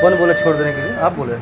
कौन बोले छोड़ देने के लिए? आप बोले?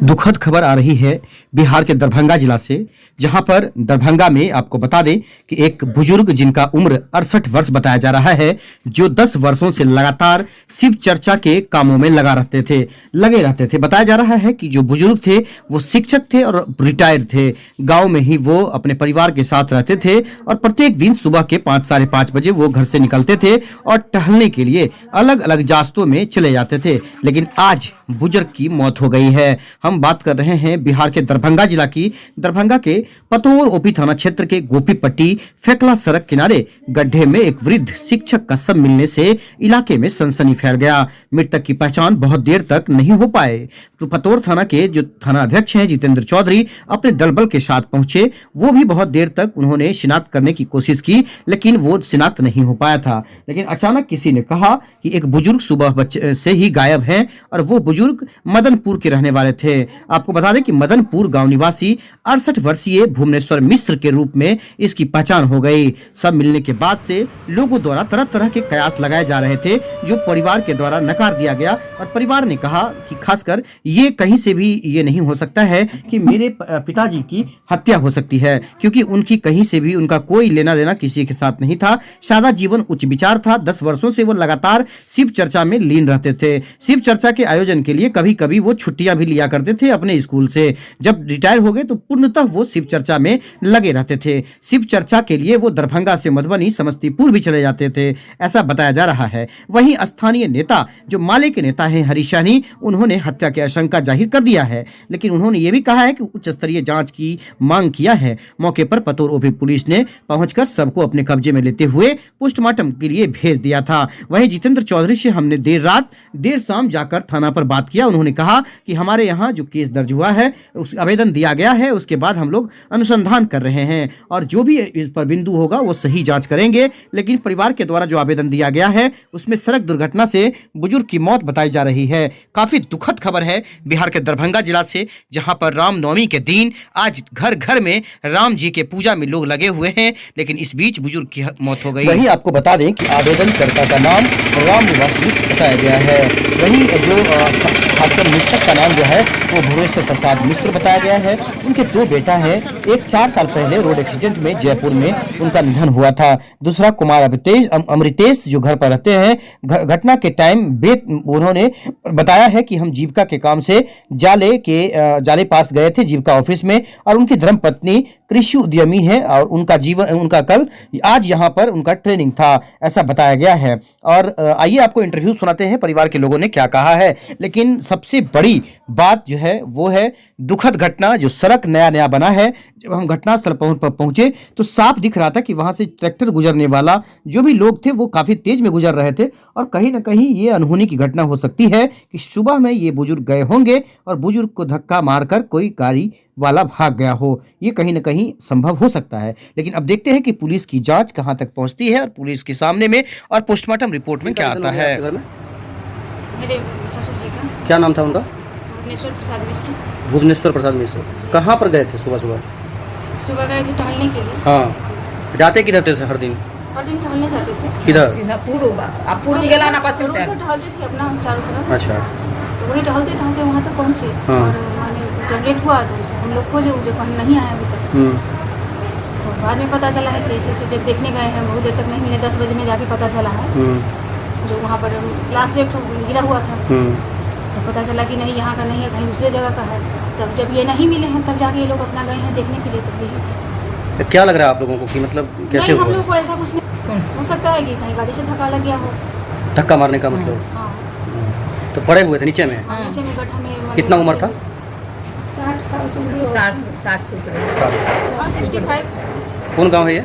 दुखद खबर आ रही है बिहार के दरभंगा जिला से, जहां पर दरभंगा में आपको बता दें कि एक बुजुर्ग जिनका उम्र 68 वर्ष बताया जा रहा है, जो 10 वर्षों से लगातार शिव चर्चा के कामों में लगे रहते थे। बताया जा रहा है कि जो बुजुर्ग थे वो शिक्षक थे और रिटायर्ड थे। गांव में ही वो अपने परिवार के साथ रहते थे और प्रत्येक दिन सुबह के 5 साढ़े 5 बजे वो घर से निकलते थे और टहलने के लिए अलग अलग रास्तों में चले जाते थे। लेकिन आज बुजुर्ग की मौत हो गई है। हम बात कर रहे हैं बिहार के दरभंगा जिला की। दरभंगा के पतोर ओपी थाना क्षेत्र के गोपीपट्टी फेकला सड़क किनारे गड्ढे में एक वृद्ध शिक्षक का शव मिलने से इलाके में सनसनी फैल गया। मृतक की पहचान बहुत देर तक नहीं हो पाए तो पतोर थाना के जो थाना अध्यक्ष हैं जितेंद्र चौधरी अपने दलबल के साथ पहुंचे। वो भी बहुत देर तक उन्होंने शिनाख्त करने की कोशिश की, लेकिन वो शिनाख्त नहीं हो पाया था। लेकिन अचानक किसी ने कहा कि एक बुजुर्ग सुबह से ही गायब हैं और वो बुजुर्ग मदनपुर के रहने वाले थे। आपको बता दें कि मदनपुर गांव निवासी 68 वर्षीय भुवनेश्वर मिश्र के रूप में इसकी पहचान हो गई। सब मिलने के बाद से लोगों द्वारा तरह तरह के कयास लगाए जा रहे थे, जो परिवार के द्वारा नकार दिया गया और परिवार ने कहा कि खासकर ये कहीं से भी ये नहीं हो सकता है कि मेरे पिताजी की हत्या हो सकती है, क्योंकि उनकी कहीं से भी उनका कोई लेना देना किसी के साथ नहीं था। सादा जीवन उच्च विचार था। 10 वर्षों से वो लगातार शिव चर्चा में लीन रहते थे। शिव चर्चा के आयोजन के लिए कभी कभी वो छुट्टियां भी लिया करते थे अपने स्कूल से। जब रिटायर हो गए तो पूर्णतः वो शिव चर्चा में लगे रहते थे। शिव चर्चा के लिए वो दरभंगा से मधुबनी समस्तीपुर भी चले जाते थे, ऐसा बताया जा रहा है। वहीं स्थानीय नेता जो माले के नेता हैं हरीश सहनी, उन्होंने हत्या की आशंका जाहिर कर दिया है, लेकिन उन्होंने ये भी कहा है कि उच्च स्तरीय जांच की मांग किया है। मौके पर पतोर ओपी पुलिस ने पहुंचकर सबको अपने कब्जे में लेते हुए पोस्टमार्टम के लिए भेज दिया था। वहीं जितेंद्र चौधरी से हमने देर शाम जाकर थाना पर बात किया। उन्होंने कहा कि हमारे यहाँ जो केस दर्ज हुआ है, उस आवेदन दिया गया है, उसके बाद हम लोग अनुसंधान कर रहे हैं और जो भी इस पर बिंदु होगा वो सही जांच करेंगे। लेकिन परिवार के द्वारा जो आवेदन दिया गया है उसमें सड़क दुर्घटना से बुजुर्ग की मौत बताई जा रही है। काफी दुखद खबर है बिहार के दरभंगा जिला से, जहां पर रामनवमी के दिन आज घर घर में राम जी के पूजा में लोग लगे हुए हैं, लेकिन इस बीच बुजुर्ग की मौत हो गई। वहीं आपको बता दें कि आवेदनकर्ता का नाम राम निवास मिश्र बताया गया है। वहीं जो खासकर मृतक का नाम जो है वो भुवनेश्वर प्रसाद मिश्र बताया गया है। उनके 2 बेटा हैं। एक 4 साल पहले रोड एक्सीडेंट में जयपुर में उनका निधन हुआ था। दूसरा कुमार अमृतेश जो घर पर रहते हैं। घटना के टाइम उन्होंने बताया है कि हम जीविका के काम से जाले पास गए थे जीविका ऑफिस में, और उनकी धर्मपत्नी कृषि उद्यमी है और उनका कल आज यहाँ पर उनका ट्रेनिंग था, ऐसा बताया गया है। और आइए आपको इंटरव्यू सुनाते हैं परिवार के लोगों ने क्या कहा है। लेकिन सबसे बड़ी बात जो है वो है दुखद घटना। जो सड़क नया बना है, जब हम घटनास्थल पर पहुंचे तो साफ दिख रहा था कि वहां से ट्रैक्टर गुजरने वाला जो भी लोग थे वो काफी तेज में गुजर रहे थे, और कहीं ना कहीं ये अनहोनी की घटना हो सकती है कि सुबह में ये बुजुर्ग गए होंगे और बुजुर्ग को धक्का मारकर कोई गाड़ी वाला भाग गया हो। ये कहीं ना कहीं संभव हो सकता है। लेकिन अब देखते हैं कि पुलिस की जांच कहां तक पहुंचती है और पुलिस के सामने में और पोस्टमार्टम रिपोर्ट में क्या आता है। मेरे ससुर जी का क्या नाम था उनका? भुवनेश्वर प्रसाद मिश्र। कहाँ पर गए थे सुबह सुबह गए थे टहलने के लिए। हाँ, जाते किधर थे हर दिन टहलने जाते थे। किधर? पूर्व गेला ना पश्चिम से टहलते थे अपना चारों तरफ। अच्छा, तो वही टहलते थे वहाँ तक पहुँचे। हाँ। और माने जब लेट हुआ तो हम लोग खोजे जो कहीं नहीं आया अभी तक। तो बाद में पता चला है कि ऐसे जब देखने गए हैं बहुत देर तक नहीं मिले, 10 बजे में जाके पता चला है जो वहाँ पर लास्ट एक गिरा हुआ था। तो पता चला कि नहीं यहाँ का नहीं है, कहीं दूसरे जगह का है। तब जब ये नहीं मिले हैं तब जाके ये लोग अपना गए हैं देखने के लिए, तब यही थे। क्या लग रहा है आप लोगों को कि मतलब कैसे हम लोग को ऐसा कुछ नहीं हो सकता है कि कहीं गाड़ी से धक्का लग गया हो। धक्का मारने का मतलब? हाँ। तो पड़े हुए थे नीचे में? नीचे में गड्ढा में। कितना उम्र था? 60 साल से 65। कौन गांव है ये?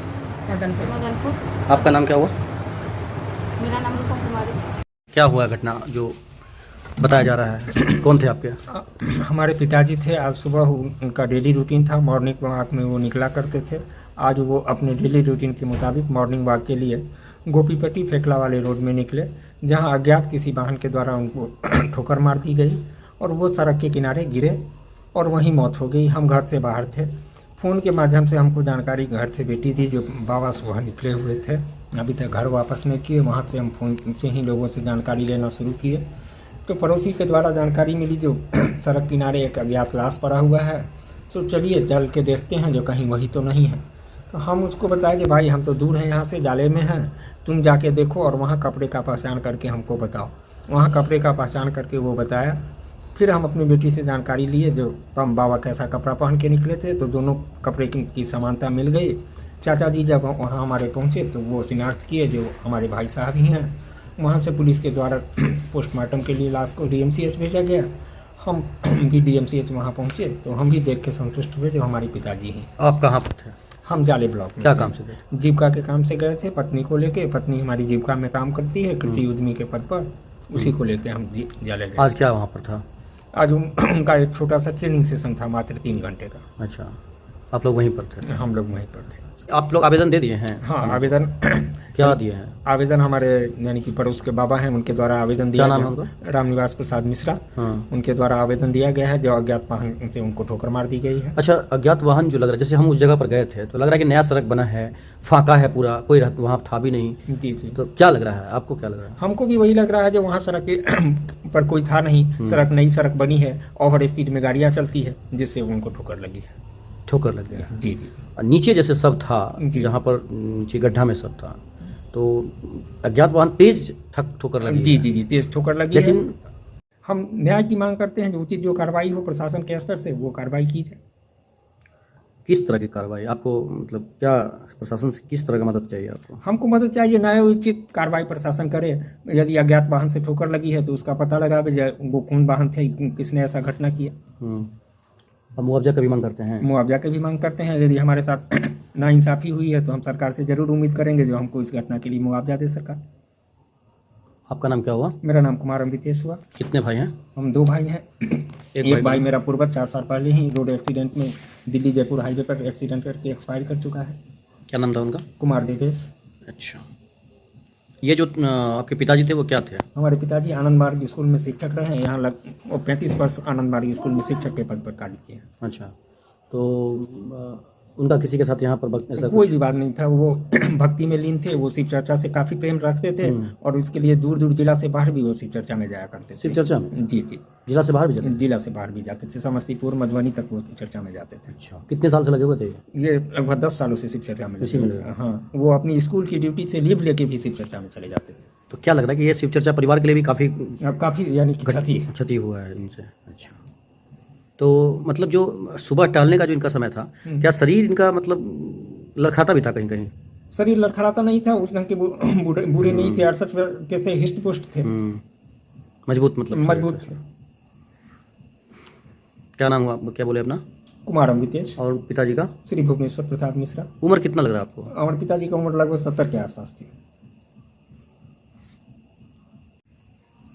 मदनपुर। आपका नाम क्या हुआ? मेरा नाम रूपम कुमारी। क्या हुआ घटना जो बताया जा रहा है? कौन थे आपके? हमारे पिताजी थे। आज सुबह उनका डेली रूटीन था, मॉर्निंग वॉक में वो निकला करते थे। आज वो अपने डेली रूटीन के मुताबिक मॉर्निंग वॉक के लिए गोपीपट्टी फेकला वाले रोड में निकले, जहां अज्ञात किसी वाहन के द्वारा उनको ठोकर मार दी गई और वो सड़क के किनारे गिरे और वहीं मौत हो गई। हम घर से बाहर थे। फ़ोन के माध्यम से हमको जानकारी घर से बेटी दी जो बाबा सुबह निकले हुए थे, अभी तक घर वापस नहीं किए। वहाँ से हम फ़ोन से ही लोगों से जानकारी लेना शुरू किए। तो पड़ोसी के द्वारा जानकारी मिली जो सड़क किनारे एक अज्ञात लाश पड़ा हुआ है, तो चलिए चल के देखते हैं जो कहीं वही तो नहीं है। तो हम उसको बताए कि भाई हम तो दूर हैं यहाँ से, जाले में हैं, तुम जाके देखो और वहाँ कपड़े का पहचान करके हमको बताओ। वहाँ कपड़े का पहचान करके वो बताया। फिर हम अपनी बेटी से जानकारी लिए जो हम बाबा कैसा कपड़ा पहन के निकले थे, तो दोनों कपड़े की समानता मिल गई। चाचा जी जब वहाँ हमारे पहुँचे तो वो शिनाख्त किए जो हमारे भाई साहब ही हैं। वहाँ से पुलिस के द्वारा पोस्टमार्टम के लिए लाश को DMCH भेजा गया। हम भी DMCH वहाँ पहुँचे तो हम भी देख के संतुष्ट हुए जो हमारे पिताजी हैं। आप कहाँ पर थे? हम जाले ब्लॉक में क्या थे। काम से गए? जीविका के काम से गए थे, पत्नी को लेके। पत्नी हमारी जीविका में काम करती है, कृषि उद्यमी के पद पर, उसी को लेके हम जाले गए। आज क्या वहाँ पर था? आज उनका एक छोटा सा ट्रेनिंग सेशन था, मात्र 3 घंटे का। अच्छा, आप लोग वहीं पर थे? हम लोग वहीं पर थे। आप लोग आवेदन दे दिए हैं? हाँ, आवेदन क्या दिए हैं? आवेदन हमारे यानी कि पड़ोस के बाबा हैं, उनके द्वारा आवेदन दिया क्या नाम गया। है उनका? रामनिवास प्रसाद मिश्रा। हाँ। उनके द्वारा आवेदन दिया गया है जो अज्ञात वाहन से उनको ठोकर मार दी गई है। अच्छा, अज्ञात वाहन जो लग रहा है, जैसे हम उस जगह पर गए थे तो लग रहा है कि नया सड़क बना है, फाका है पूरा, कोई वहाँ था भी नहीं। जी जी। तो क्या लग रहा है आपको, क्या लग रहा है? हमको भी वही लग रहा है जो वहाँ सड़क के पर कोई था नहीं। सड़क नई सड़क बनी है, ओवर स्पीड में गाड़ियाँ चलती है, जिससे उनको ठोकर लगी है। ठोकर लग गया? जी जी। और नीचे जैसे सब था, जी। जहाँ पर नीचे गड्ढा में सब था, तो अज्ञात वाहन तेज ठोकर लगी? जी जी जी, तेज ठोकर लगी है। लेकिन हम न्याय की मांग करते हैं, जो उचित जो कार्रवाई हो प्रशासन के स्तर से वो कार्रवाई की जाए। किस तरह की कार्रवाई आपको, मतलब क्या प्रशासन से किस तरह का मदद चाहिए आपको? हमको मदद चाहिए, न्याय उचित कार्रवाई प्रशासन करे। यदि अज्ञात वाहन से ठोकर लगी है तो उसका पता लगावे वो कौन वाहन थे, किसने ऐसा घटना किया। और मुआवजा का भी मांग करते हैं? मुआवजा की भी मांग करते हैं। यदि हमारे साथ नाइंसाफ़ी हुई है तो हम सरकार से जरूर उम्मीद करेंगे जो हमको इस घटना के लिए मुआवजा दे सरकार। आपका नाम क्या हुआ? मेरा नाम कुमार अमृतेश हुआ। कितने भाई हैं? हम 2 भाई हैं। एक भाई मेरा पूर्वज 4 साल पहले ही रोड एक्सीडेंट में दिल्ली जयपुर हाईवे पर एक्सीडेंट करके एक्सपायर कर चुका है। क्या नाम था उनका? कुमार देवेश। अच्छा, ये जो आपके पिताजी थे वो क्या थे? हमारे पिताजी आनंद मार्ग स्कूल में शिक्षक रहे हैं। यहाँ 35 वर्ष आनंद मार्ग स्कूल में शिक्षक के पद पर कार्य किए हैं। अच्छा, तो उनका किसी के साथ यहाँ पर ऐसा कोई विवाद नहीं था। वो भक्ति में लीन थे, वो शिव चर्चा से काफ़ी प्रेम रखते थे और इसके लिए दूर दूर जिला से बाहर भी वो शिव चर्चा में जाया करते थे। शिव चर्चा में? जी जी। जिला से बाहर भी जाते? जिला से बाहर भी जाते थे, समस्तीपुर मधुबनी तक वो चर्चा में जाते थे। अच्छा, कितने साल से लगे हुए थे? ये लगभग 10 सालों से शिव चर्चा में इसी में लगे। हाँ, वो अपनी स्कूल की ड्यूटी से लीव लेके भी शिव चर्चा में चले जाते थे। तो क्या लग रहा है कि ये शिव चर्चा परिवार के लिए भी काफ़ी यानी कि क्षति हुआ है इनसे? अच्छा, तो मतलब जो सुबह टहलने का जो इनका समय था, क्या शरीर इनका मतलब लड़खड़ाता भी था कहीं कहीं? शरीर लड़खड़ाता नहीं था, उस ढंग के बूढ़े नहीं थे, 68 के थे, हिस्ट पुष्ट थे, मजबूत, मतलब मजबूत थे। क्या नाम हुआ, क्या बोले अपना? कुमार अमृतेश। और पिताजी का? श्री भुवनेश्वर प्रसाद मिश्रा। उम्र कितना लग रहा है आपको? हमारे पिताजी का उम्र लगभग 70 के आसपास थी।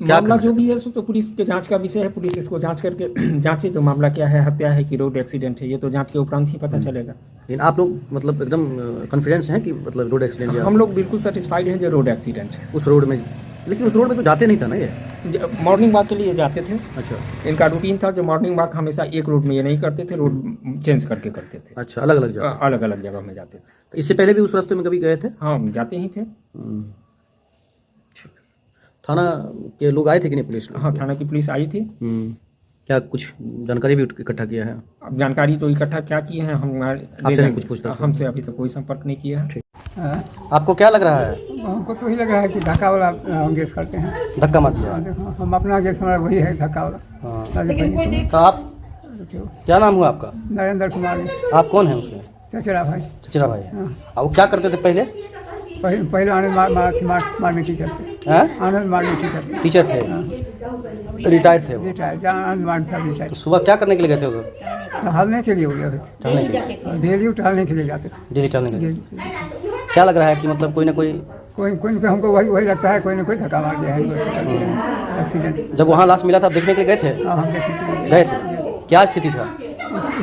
मामला जो भी है सो तो पुलिस के जांच का विषय है। पुलिस इसको जांच करके जांचे तो मामला क्या है, हत्या है कि रोड एक्सीडेंट है, ये तो जांच के उपरांत ही पता चलेगा। लेकिन आप लोग मतलब एकदम कॉन्फिडेंस हैं कि मतलब रोड एक्सीडेंट? हम लोग बिल्कुल सेटिस्फाइड हैं जो रोड एक्सीडेंट है। उस रोड में, लेकिन उस रोड में तो जाते नहीं था ना ये? मॉर्निंग वॉक के लिए जाते थे। अच्छा, इनका रूटीन था जो मॉर्निंग वॉक हमेशा एक रोड में ये नहीं करते थे, रोड चेंज करके करते थे। अच्छा, अलग अलग जगह? अलग अलग जगह में जाते थे। तो इससे पहले भी उस रास्ते में कभी गए थे? हाँ, जाते ही थे। थाना के लोग आए थे कि नहीं, पुलिस? हाँ, थाना की पुलिस आई थी। क्या कुछ जानकारी भी इकट्ठा किया है? अब जानकारी तो इकट्ठा क्या किए हैं, आपसे कुछ पूछता? हमसे अभी तो कोई संपर्क नहीं किया है। आपको क्या लग रहा है? हमको तो वही लग रहा है कि धक्का वाला गैस करते हैं। धक्का मार दिया? देखो, हम अपना गैस हमारा वही है, धक्का वाला। तो आप, क्या नाम हुआ आपका? नरेंद्र कुमार। आप कौन है उसके? चचेरा भाई। चचेरा भाई है। वो क्या करते थे पहले? पहले आनंद मार्ग टीचर थे। आनंद मार्ग टीचर थे? रिटायर्ड थे वो? रिटायर्ड, आनंद मार्ग था रिटायर्ड। तो सुबह क्या करने के लिए गए थे उधर? टहलने के लिए हो गया थे। टहलने के लिए? डेली टहलने के लिए जाते थे। डेली टहलने के लिए? क्या लग रहा है कि मतलब कोई ना कोई हमको वही लगता है, कोई ना कोई धक्का मार दिया है एक्सीडेंट। जब वहाँ लाश मिला था देखने के लिए गए थे? हाँ, हम देखने के लिए गए थे। क्या स्थिति था?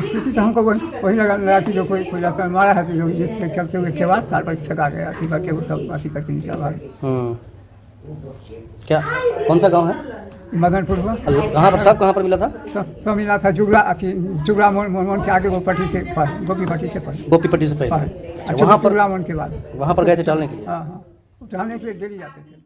स्थिति तो हमको वही लगा कि जो कोई रास्ता मारा है, तो जो जिसके चलते हुए के बाद तार पर छका गया, असी करके वो सब असी करके नीचे भागे। क्या, कौन सा गांव है? मदनपुर हुआ। कहाँ पर, सब कहाँ पर मिला था? सब मिला था जुगला मोन के आगे, वो पट्टी से गोपी पट्टी से पहले। गोपी पट्टी से पहले? वहाँ पर जुगला मोन के बाद वहाँ पर गए थे टहलने के लिए? हाँ, टहलने के लिए डेली जाते थे।